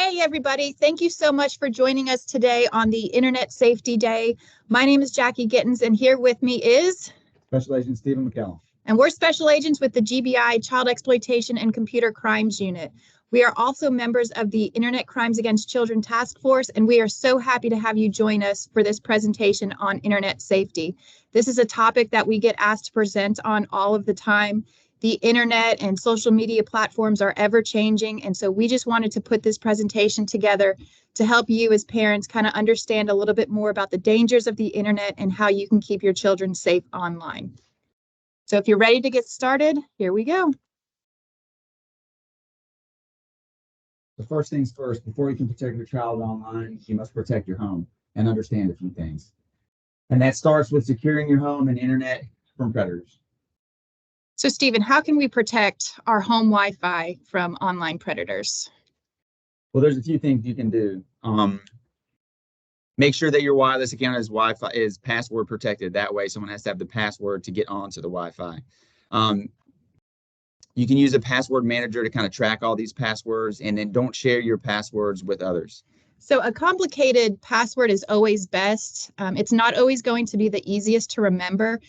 Hey, everybody. Thank you so much for joining us today on the Internet Safety Day. My name is Jackie Gittens, and here with me is Special Agent Stephen McCallum. And we're special agents with the GBI Child Exploitation and Computer Crimes Unit. We are also members of the Internet Crimes Against Children Task Force, and we are so happy to have you join us for this presentation on Internet safety. This is a topic that we get asked to present on all of the time. The internet and social media platforms are ever changing, and so we just wanted to put this presentation together to help you as parents kind of understand a little bit more about the dangers of the internet and how you can keep your children safe online. So if you're ready to get started, here we go. The first things first, before you can protect your child online, you must protect your home and understand a few things. And that starts with securing your home and internet from predators. So Stephen, how can we protect our home Wi-Fi from online predators? Well, there's a few things you can do. Make sure that your wireless account is password protected. That way someone has to have the password to get onto the Wi-Fi. You can use a password manager to kind of track all these passwords, and then don't share your passwords with others. So a complicated password is always best. It's not always going to be the easiest to remember.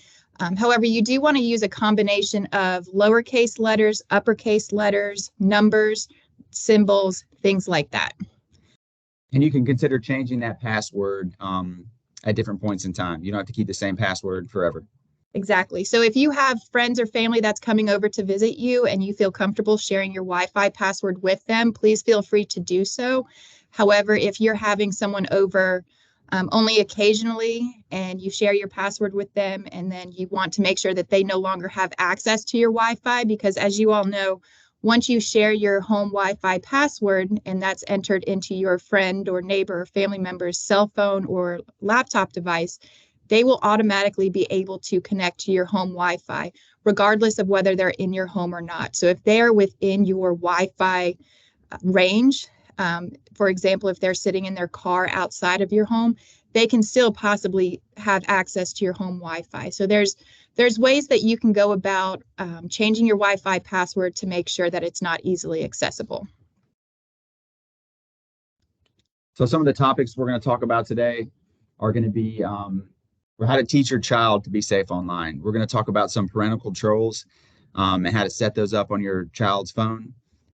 However, you do want to use a combination of lowercase letters, uppercase letters, numbers, symbols, things like that. And you can consider changing that password at different points in time. You don't have to keep the same password forever. Exactly. So if you have friends or family that's coming over to visit you and you feel comfortable sharing your Wi-Fi password with them, please feel free to do so. However, if you're having someone over only occasionally and you share your password with them, and then you want to make sure that they no longer have access to your Wi-Fi, because as you all know, once you share your home Wi-Fi password and that's entered into your friend or neighbor or family member's cell phone or laptop device, they will automatically be able to connect to your home Wi-Fi, regardless of whether they're in your home or not. So if they're within your Wi-Fi range, for example, if they're sitting in their car outside of your home, they can still possibly have access to your home Wi-Fi. So there's ways that you can go about changing your Wi-Fi password to make sure that it's not easily accessible. So some of the topics we're going to talk about today are going to be how to teach your child to be safe online. We're going to talk about some parental controls and how to set those up on your child's phone.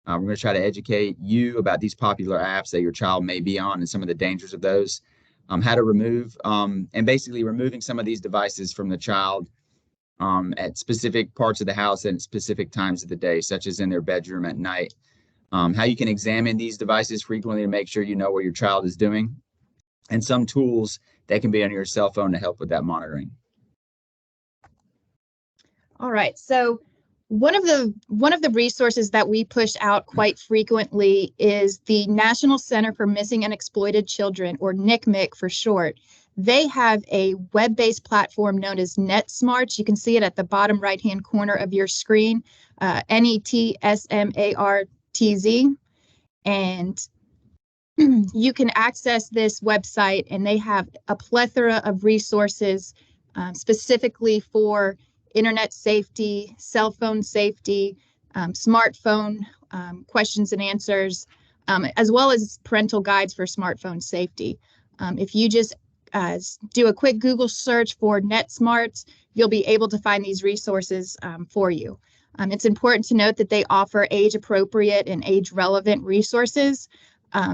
We're going to try to educate you about these popular apps that your child may be on and some of the dangers of those, how to remove, and basically removing some of these devices from the child at specific parts of the house and at specific times of the day, such as in their bedroom at night. How you can examine these devices frequently to make sure you know what your child is doing, and some tools that can be on your cell phone to help with that monitoring. All right, so one of the resources that we push out quite frequently is the National Center for Missing and Exploited Children, or NCMEC for short. They have a web-based platform known as NetSmarts. You can see it at the bottom right-hand corner of your screen, NETSMARTZ. And you can access this website, and they have a plethora of resources specifically for internet safety, cell phone safety, smartphone questions and answers, as well as parental guides for smartphone safety. If you just do a quick Google search for NetSmarts, you'll be able to find these resources for you. It's important to note that they offer age-appropriate and age-relevant resources,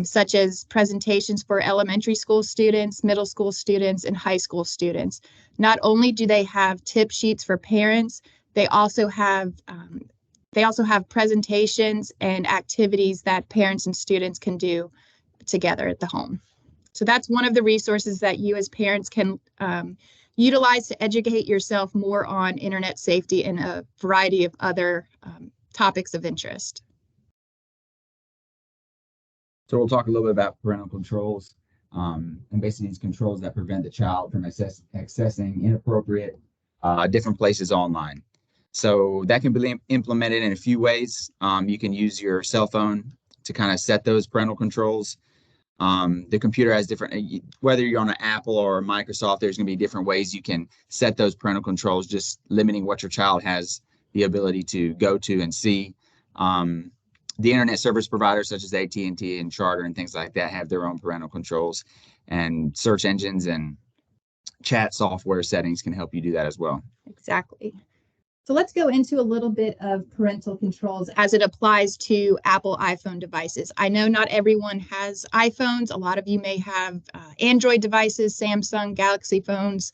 such as presentations for elementary school students, middle school students, and high school students. Not only do they have tip sheets for parents, they also have presentations and activities that parents and students can do together at the home. So that's one of the resources that you as parents can utilize to educate yourself more on internet safety and a variety of other topics of interest. So we'll talk a little bit about parental controls, and basically these controls that prevent the child from accessing inappropriate different places online. So that can be implemented in a few ways. You can use your cell phone to kind of set those parental controls. The computer has different, whether you're on an Apple or a Microsoft, there's going to be different ways you can set those parental controls, just limiting what your child has the ability to go to and see. the internet service providers such as AT&T and Charter and things like that have their own parental controls, and search engines and chat software settings can help you do that as well. Exactly. So let's go into a little bit of parental controls as it applies to Apple iPhone devices. I know not everyone has iPhones. A lot of you may have Android devices, Samsung, Galaxy phones.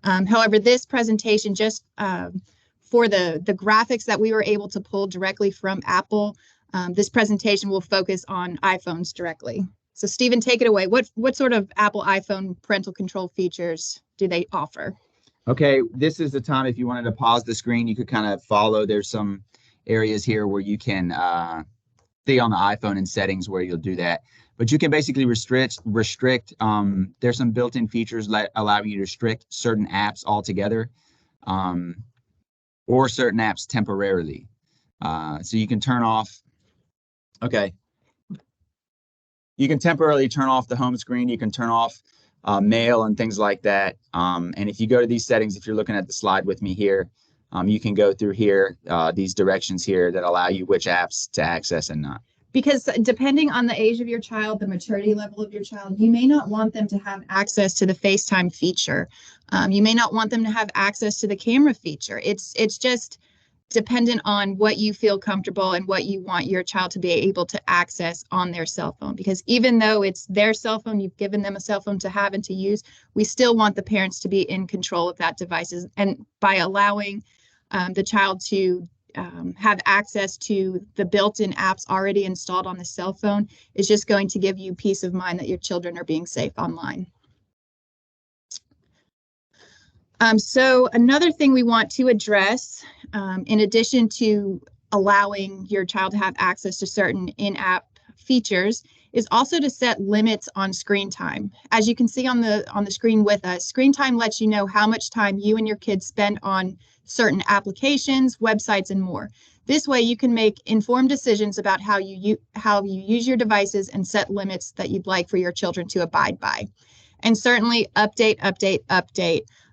However, this presentation, just for the graphics that we were able to pull directly from Apple, this presentation will focus on iPhones directly. So Stephen, take it away. What sort of Apple iPhone parental control features do they offer? Okay, this is the time if you wanted to pause the screen, you could kind of follow. There's some areas here where you can stay on the iPhone in settings where you'll do that. But you can basically restrict. There's some built-in features that allow you to restrict certain apps altogether, or certain apps temporarily. So you can turn off. Okay. You can temporarily turn off the home screen. You can turn off mail and things like that. And if you go to these settings, if you're looking at the slide with me here, you can go through here, these directions here that allow you which apps to access and not. Because depending on the age of your child, the maturity level of your child, you may not want them to have access to the FaceTime feature. You may not want them to have access to the camera feature. It's just dependent on what you feel comfortable and what you want your child to be able to access on their cell phone. Because even though it's their cell phone, you've given them a cell phone to have and to use, we still want the parents to be in control of that device. And by allowing the child to have access to the built-in apps already installed on the cell phone is just going to give you peace of mind that your children are being safe online. So another thing we want to address, in addition to allowing your child to have access to certain in-app features, is also to set limits on screen time. As you can see on the screen with us, screen time lets you know how much time you and your kids spend on certain applications, websites, and more. This way you can make informed decisions about how you use your devices and set limits that you'd like for your children to abide by. And certainly update.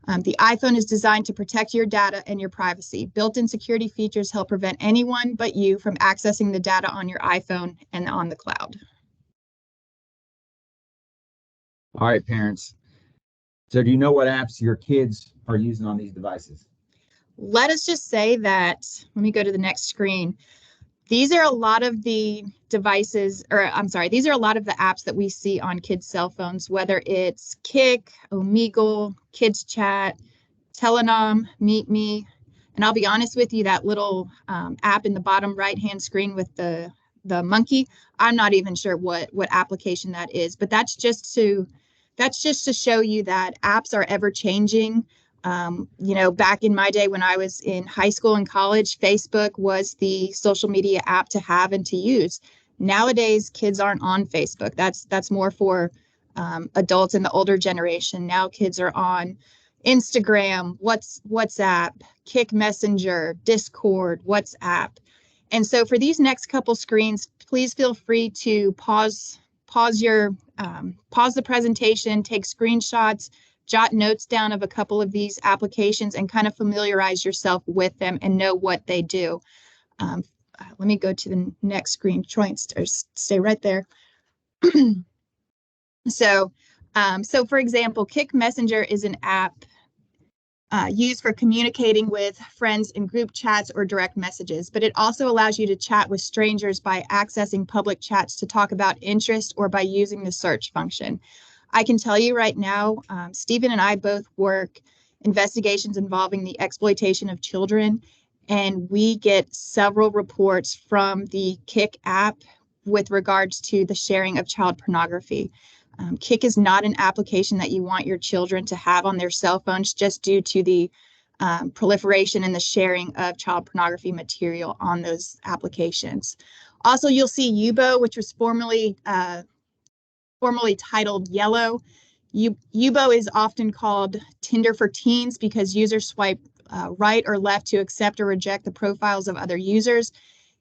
The iPhone is designed to protect your data and your privacy. Built-in security features help prevent anyone but you from accessing the data on your iPhone and on the cloud. All right, parents. So do you know what apps your kids are using on these devices? Let us just say that, let me go to the next screen. These are a lot of the devices, or I'm sorry, these are a lot of the apps that we see on kids' cell phones, whether it's Kik, Omegle, Kids Chat, Telenom, Meet Me. And I'll be honest with you, that little app in the bottom right-hand screen with the monkey, I'm not even sure what application that is, but that's just to show you that apps are ever changing. Back in my day when I was in high school and college, Facebook was the social media app to have and to use. Nowadays, kids aren't on Facebook. That's more for adults in the older generation. Now kids are on Instagram, WhatsApp, Kik Messenger, Discord, WhatsApp. And so for these next couple screens, please feel free to pause the presentation, take screenshots, jot notes down of a couple of these applications and kind of familiarize yourself with them and know what they do. Let me go to the next screen. Stay right there. So for example, Kik Messenger is an app used for communicating with friends in group chats or direct messages, but it also allows you to chat with strangers by accessing public chats to talk about interest or by using the search function. I can tell you right now, Stephen and I both work investigations involving the exploitation of children, and we get several reports from the Kik app with regards to the sharing of child pornography. Kik is not an application that you want your children to have on their cell phones just due to the proliferation and the sharing of child pornography material on those applications. Also, you'll see Yubo, which was formerly titled Yellow. Yubo is often called Tinder for teens because users swipe right or left to accept or reject the profiles of other users.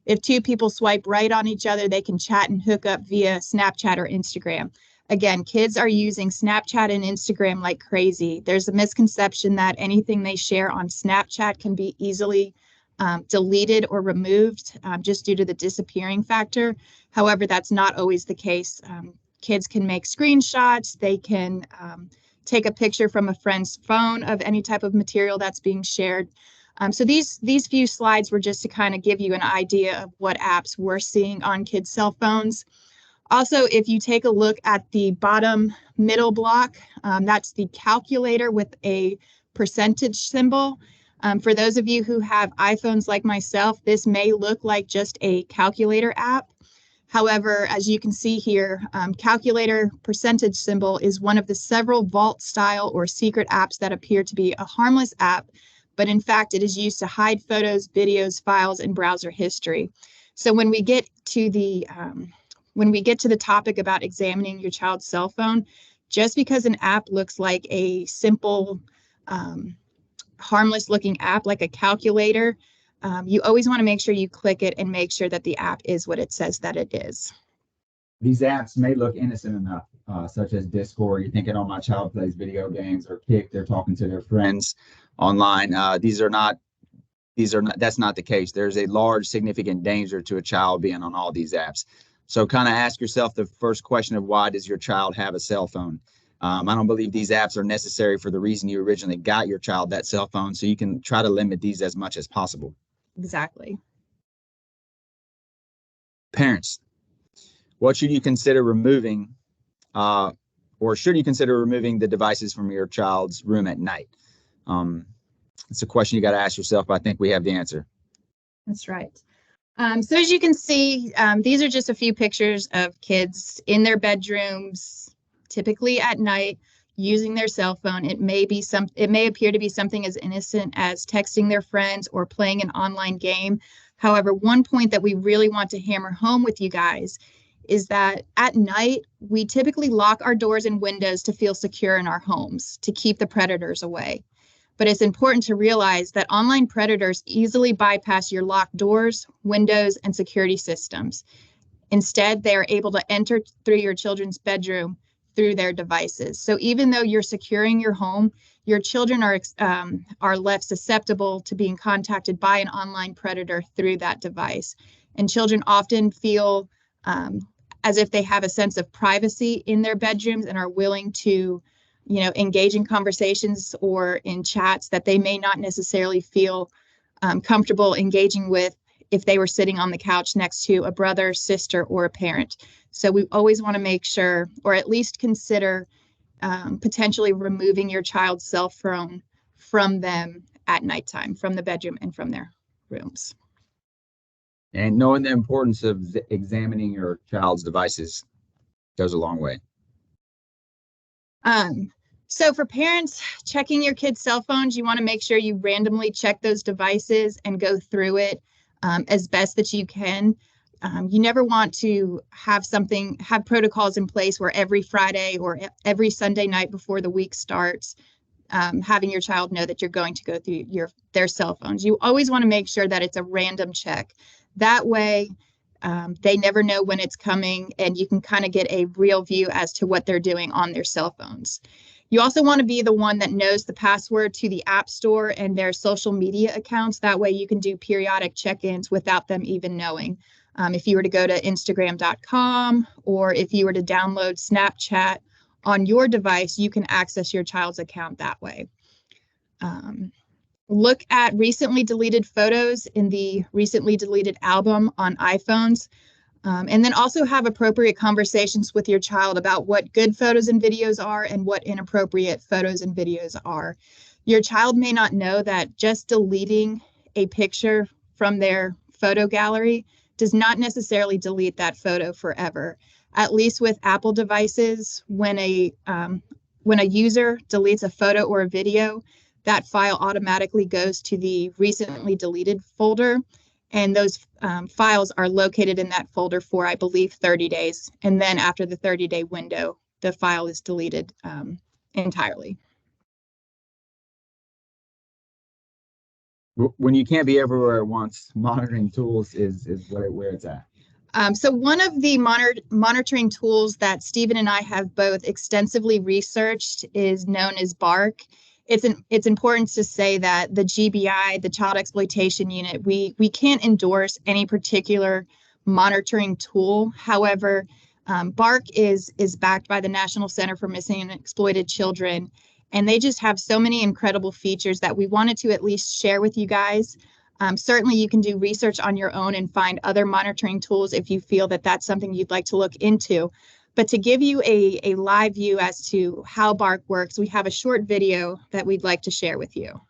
If two people swipe right on each other, they can chat and hook up via Snapchat or Instagram. Again, kids are using Snapchat and Instagram like crazy. There's a misconception that anything they share on Snapchat can be easily deleted or removed just due to the disappearing factor. However, that's not always the case. Kids can make screenshots. They can take a picture from a friend's phone of any type of material that's being shared. So these few slides were just to kind of give you an idea of what apps we're seeing on kids' cell phones. Also, if you take a look at the bottom middle block, that's the calculator with a percentage symbol. For those of you who have iPhones like myself, this may look like just a calculator app. However, as you can see here, calculator percentage symbol is one of the several vault style or secret apps that appear to be a harmless app, but in fact, it is used to hide photos, videos, files, and browser history. So when we get to the topic about examining your child's cell phone, just because an app looks like a simple, harmless looking app like a calculator, you always want to make sure you click it and make sure that the app is what it says that it is. These apps may look innocent enough, such as Discord. You're thinking, oh, my child plays video games, or Kick, they're talking to their friends online. That's not the case. There's a large, significant danger to a child being on all these apps. So kind of ask yourself the first question of why does your child have a cell phone? I don't believe these apps are necessary for the reason you originally got your child that cell phone, so you can try to limit these as much as possible. Exactly. Parents, what should you consider removing, or should you consider removing the devices from your child's room at night? It's a question you got to ask yourself, but I think we have the answer. That's right. So as you can see, these are just a few pictures of kids in their bedrooms, typically at night, using their cell phone. It may appear to be something as innocent as texting their friends or playing an online game. However, one point that we really want to hammer home with you guys is that at night, we typically lock our doors and windows to feel secure in our homes, to keep the predators away. But it's important to realize that online predators easily bypass your locked doors, windows, and security systems. Instead, they are able to enter through your children's bedroom through their devices. So even though you're securing your home, your children are left susceptible to being contacted by an online predator through that device. And children often feel as if they have a sense of privacy in their bedrooms and are willing to engage in conversations or in chats that they may not necessarily feel comfortable engaging with if they were sitting on the couch next to a brother, sister, or a parent. So we always want to make sure, or at least consider potentially removing your child's cell phone from them at nighttime, from the bedroom and from their rooms. And knowing the importance of examining your child's devices goes a long way. So for parents checking your kids' cell phones, you want to make sure you randomly check those devices and go through it as best that you can. You never want to have protocols in place where every Friday or every Sunday night before the week starts, having your child know that you're going to go through their cell phones. You always want to make sure that it's a random check. That way, they never know when it's coming, and you can kind of get a real view as to what they're doing on their cell phones. You also want to be the one that knows the password to the App Store and their social media accounts. That way you can do periodic check-ins without them even knowing. If you were to go to Instagram.com, or if you were to download Snapchat on your device, you can access your child's account that way. Look at recently deleted photos in the recently deleted album on iPhones. And then also have appropriate conversations with your child about what good photos and videos are and what inappropriate photos and videos are. Your child may not know that just deleting a picture from their photo gallery does not necessarily delete that photo forever. At least with Apple devices, when a user deletes a photo or a video, that file automatically goes to the recently deleted folder. And those files are located in that folder for, I believe, 30 days. And then after the 30-day window, the file is deleted entirely. When you can't be everywhere at once, monitoring tools is where it's at. So one of the monitoring tools that Stephen and I have both extensively researched is known as Bark. it's important to say that the GBI, the Child Exploitation Unit, we can't endorse any particular monitoring tool. However, BARC is backed by the National Center for Missing and Exploited Children, and they just have so many incredible features that we wanted to at least share with you guys. Certainly, you can do research on your own and find other monitoring tools if you feel that that's something you'd like to look into. But to give you a live view as to how BARC works, we have a short video that we'd like to share with you.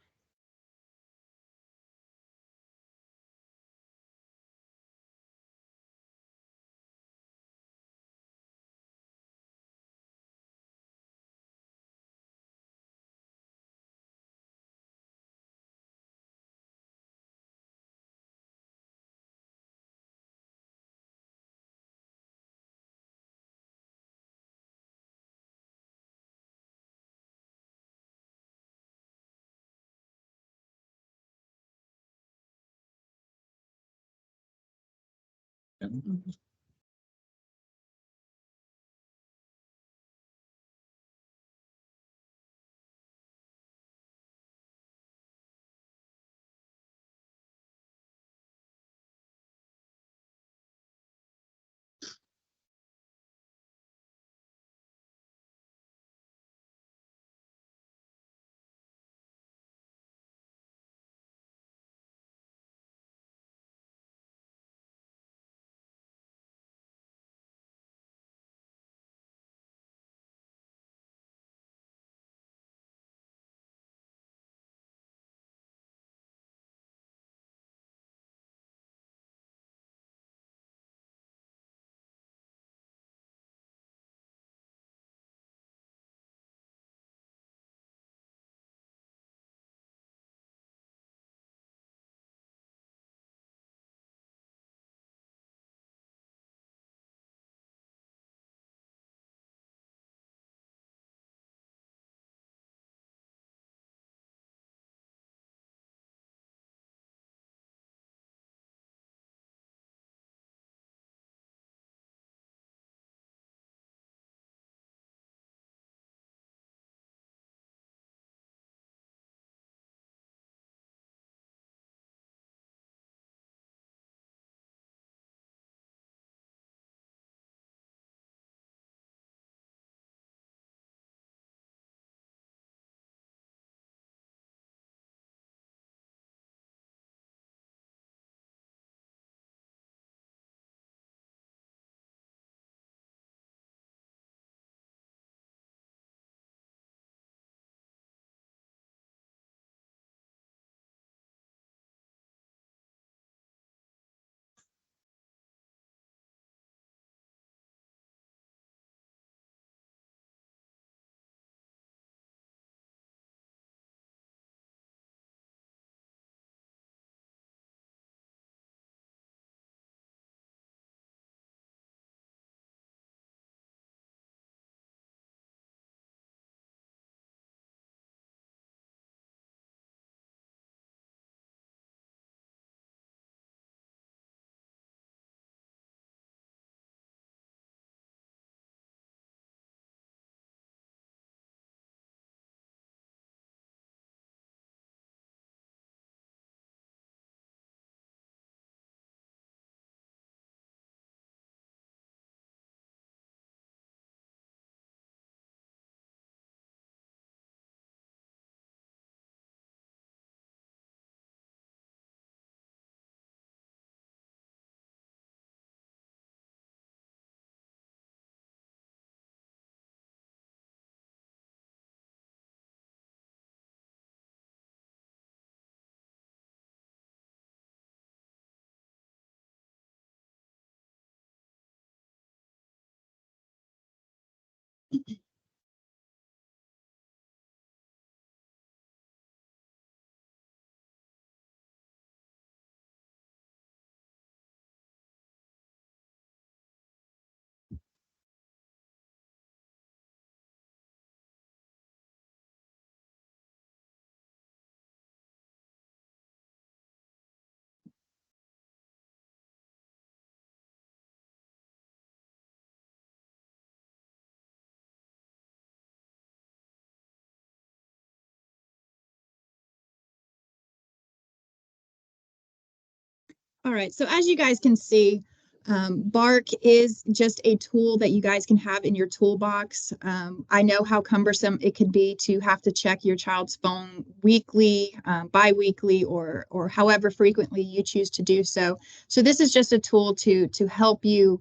All right, so as you guys can see, Bark is just a tool that you guys can have in your toolbox. I know how cumbersome it can be to have to check your child's phone weekly, bi-weekly, or however frequently you choose to do so. So this is just a tool to help you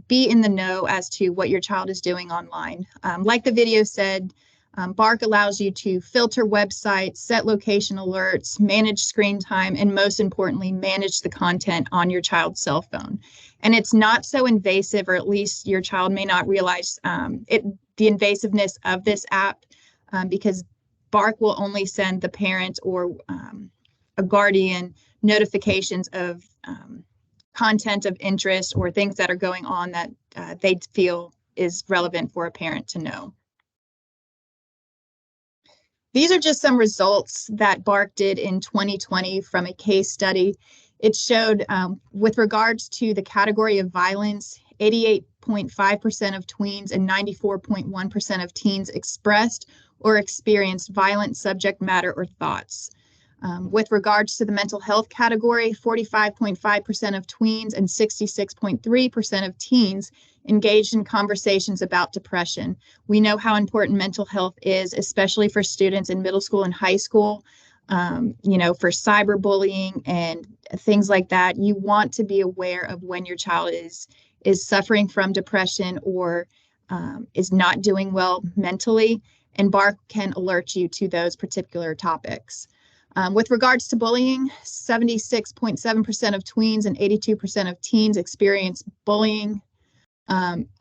be in the know as to what your child is doing online. Like the video said, Bark allows you to filter websites, set location alerts, manage screen time, and most importantly, manage the content on your child's cell phone. And it's not so invasive, or at least your child may not realize the invasiveness of this app, because Bark will only send the parent or a guardian notifications of content of interest or things that are going on that they feel is relevant for a parent to know. These are just some results that Bark did in 2020 from a case study. It showed with regards to the category of violence, 88.5% of tweens and 94.1% of teens expressed or experienced violent subject matter or thoughts. With regards to the mental health category, 45.5% of tweens and 66.3% of teens engaged in conversations about depression. We know how important mental health is, especially for students in middle school and high school, for cyberbullying and things like that. You want to be aware of when your child is suffering from depression or is not doing well mentally, and Bark can alert you to those particular topics. With regards to bullying, 76.7% of tweens and 82% of teens experience bullying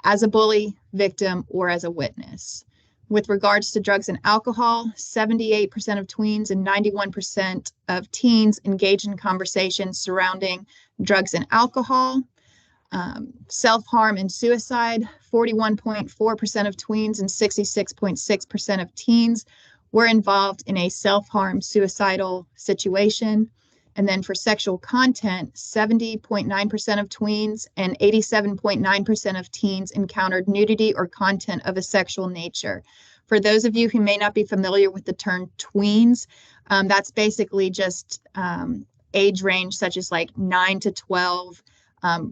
as a bully, victim, or as a witness. With regards to drugs and alcohol, 78% of tweens and 91% of teens engage in conversations surrounding drugs and alcohol. Self-harm and suicide, 41.4% of tweens and 66.6% of teens were involved in a self-harm suicidal situation. And then for sexual content, 70.9% of tweens and 87.9% of teens encountered nudity or content of a sexual nature. For those of you who may not be familiar with the term tweens, that's basically just age range such as like 9 to 12,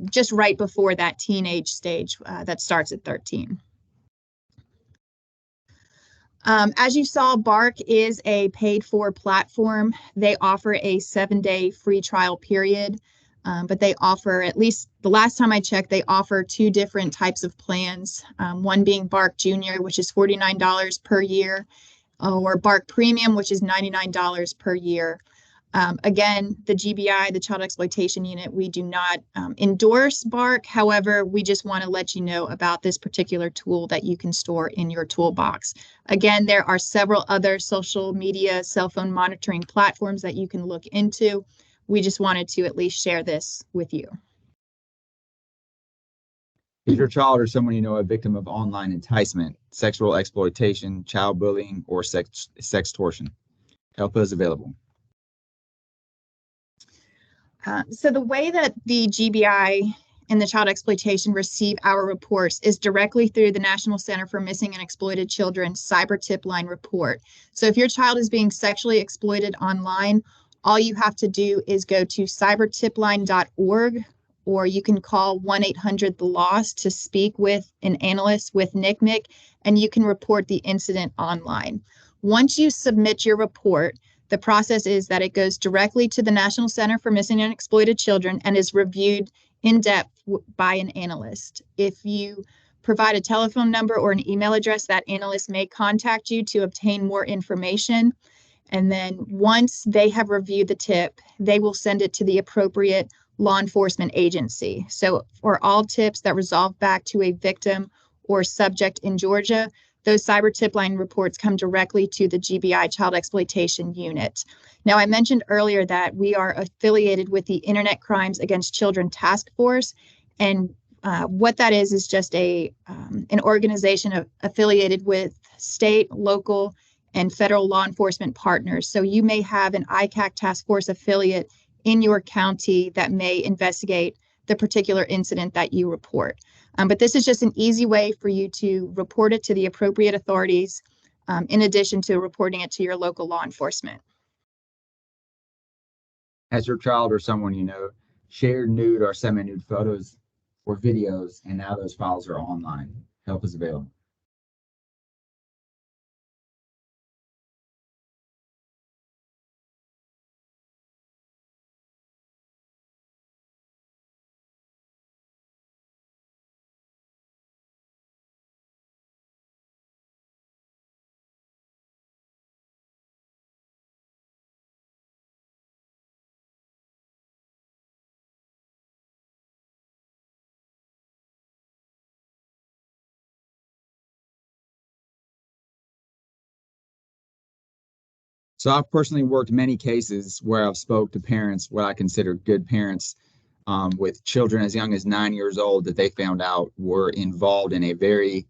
just right before that teenage stage that starts at 13. As you saw, Bark is a paid-for platform. They offer a 7-day free trial period, but they offer, at least the last time I checked, they offer 2 different types of plans, one being Bark Junior, which is $49 per year, or Bark Premium, which is $99 per year. Again, the GBI, the Child Exploitation Unit, we do not endorse Bark. However, we just want to let you know about this particular tool that you can store in your toolbox. Again, there are several other social media, cell phone monitoring platforms that you can look into. We just wanted to at least share this with you. Is your child or someone you know a victim of online enticement, sexual exploitation, child bullying, or sextortion? Help is available. So the way that the GBI and the Child Exploitation receive our reports is directly through the National Center for Missing and Exploited Children Cyber Tip Line report. So if your child is being sexually exploited online, all you have to do is go to cybertipline.org, or you can call 1-800-THE-LOST to speak with an analyst with NCMEC, and you can report the incident online. Once you submit your report, the process is that it goes directly to the National Center for Missing and Exploited Children and is reviewed in depth by an analyst. If you provide a telephone number or an email address, that analyst may contact you to obtain more information. And then once they have reviewed the tip, they will send it to the appropriate law enforcement agency. So for all tips that resolve back to a victim or subject in Georgia, those cyber tip line reports come directly to the GBI Child Exploitation Unit. Now, I mentioned earlier that we are affiliated with the Internet Crimes Against Children Task Force, and what that is just an organization affiliated with state, local, and federal law enforcement partners. So you may have an ICAC task force affiliate in your county that may investigate the particular incident that you report. But this is just an easy way for you to report it to the appropriate authorities, in addition to reporting it to your local law enforcement. Has your child or someone you know shared nude or semi-nude photos or videos, and now those files are online. Help is available. So I've personally worked many cases where I've spoke to parents, what I consider good parents, with children as young as 9 years old that they found out were involved in a very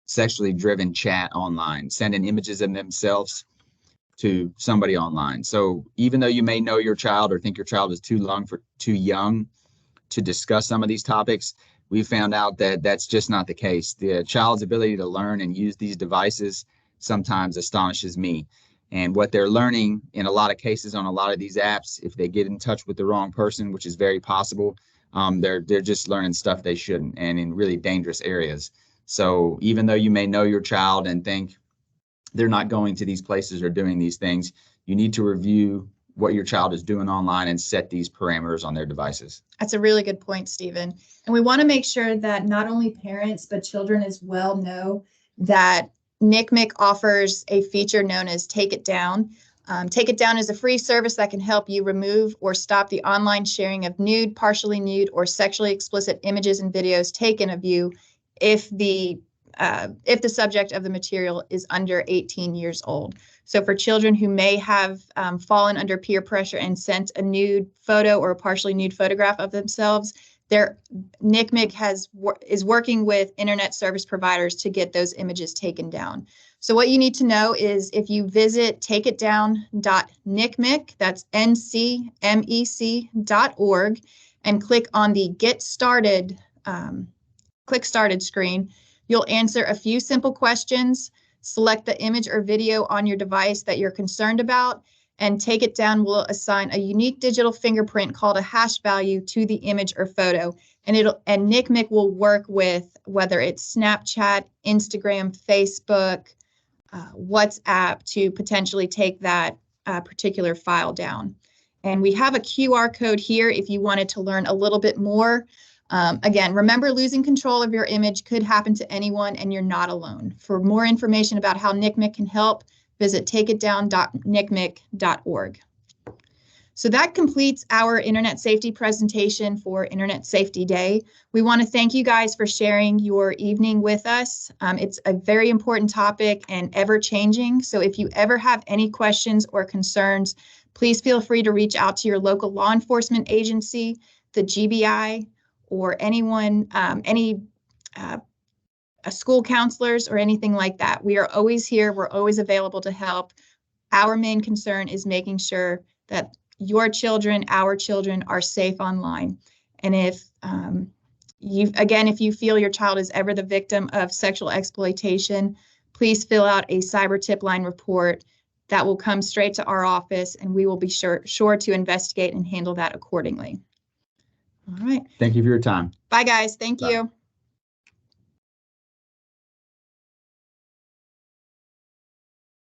sexually driven chat online, sending images of themselves to somebody online. So even though you may know your child or think your child is too young to discuss some of these topics, we found out that that's just not the case. The child's ability to learn and use these devices sometimes astonishes me. And what they're learning in a lot of cases on a lot of these apps, if they get in touch with the wrong person, which is very possible, they're just learning stuff they shouldn't, and in really dangerous areas. So even though you may know your child and think they're not going to these places or doing these things, you need to review what your child is doing online and set these parameters on their devices. That's a really good point, Stephen. And we want to make sure that not only parents, but children as well know that NCMEC offers a feature known as Take It Down. Take It Down is a free service that can help you remove or stop the online sharing of nude, partially nude, or sexually explicit images and videos taken of you if the subject of the material is under 18 years old. So for children who may have fallen under peer pressure and sent a nude photo or a partially nude photograph of themselves, NCMEC is working with internet service providers to get those images taken down. So what you need to know is if you visit takeitdown.ncmec, that's ncmec.org, and click on the Get Started, click Started screen, you'll answer a few simple questions, select the image or video on your device that you're concerned about, and Take It Down will assign a unique digital fingerprint called a hash value to the image or photo. And NCMEC will work with whether it's Snapchat, Instagram, Facebook, WhatsApp to potentially take that particular file down. And we have a QR code here if you wanted to learn a little bit more. Again, remember, losing control of your image could happen to anyone, and you're not alone. For more information about how NCMEC can help, visit takeitdown.ncmec.org. So that completes our Internet Safety presentation for Internet Safety Day. We want to thank you guys for sharing your evening with us. It's a very important topic and ever-changing. So if you ever have any questions or concerns, please feel free to reach out to your local law enforcement agency, the GBI, or anyone, school counselors or anything like that. We are always here. We're always available to help. Our main concern is making sure that your children, our children, are safe online. And if if you feel your child is ever the victim of sexual exploitation, please fill out a cyber tip line report that will come straight to our office, and we will be sure to investigate and handle that accordingly. All right. Thank you for your time. Bye, guys. Thank you.